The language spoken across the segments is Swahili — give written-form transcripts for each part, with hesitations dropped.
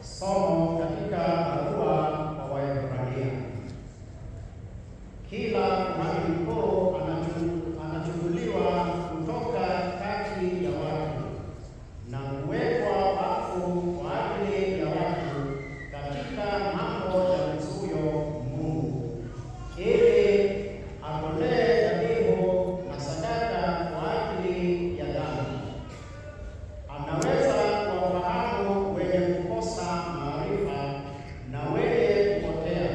Somo katika barua kwa Waebrania. Kila kuhani mkuu anachukuliwa kutoka kati ya watu na kuwekwa wakfu kwa ajili ya watu katika mambo yamhusuyo Mungu, ili atolee dhabihu na sadaka kwa ajili ya dhambi. Anaweza kuwafahamu wenye kukosa maarifa na wenye kupotea,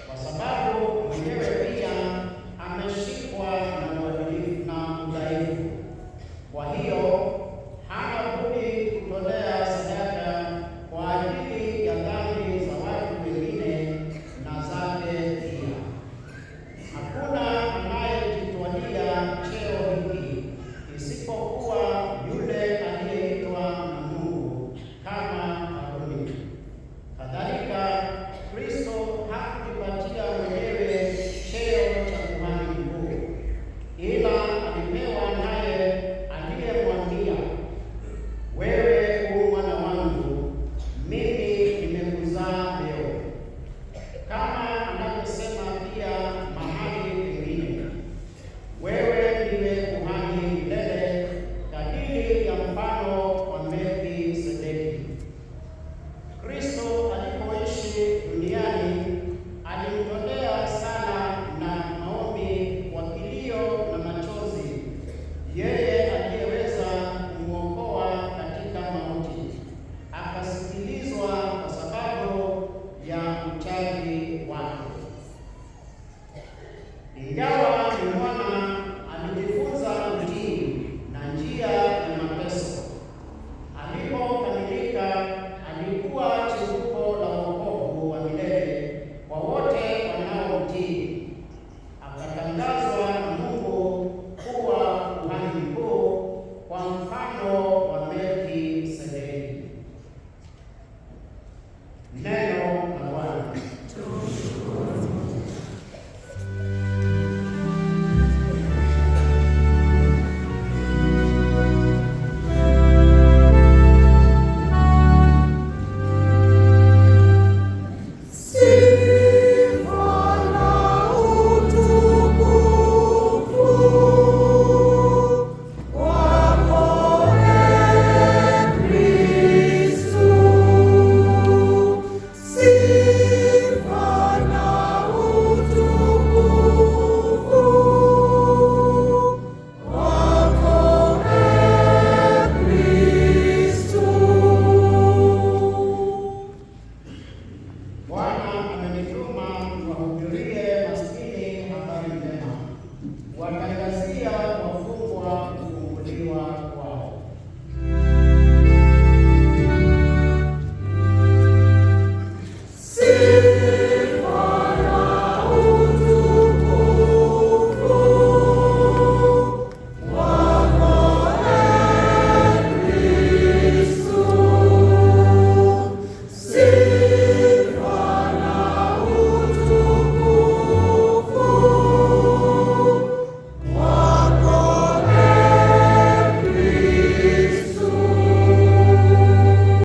kwa sababu mwenyewe pia ameshikwa na uadilifu na udhaifu. Kwa hiyo hana budi kutolea sadaka kwa ajili ya dhambi za watu wengine na zake pia. Hakuna anayejitwalia cheo hiki isipokuwa yule aliyeitwa na Mungu, kama Aroni. Kadhalika Kristo hakujipatia mwenyewe cheo cha kuhani mkuu, ila alipewa naye aliyemwambia, wewe u mwana wangu, mimi nimekuzaa leo. Kama anavyosema pia mahali pengine, wewe ndiwe kuhani milele kadiri ya mfano wa Melkisedeki. Kristo alipoishi duniani alimtolea sala na maombi kwa kilio na machozi yeye aliyeweza kumwokoa katika mauti, akasikilizwa kwa sababu ya uchaji wake. Ingawa ni mwana, alijifunza utii na njia ya mateso. Alipokamilika alikuwa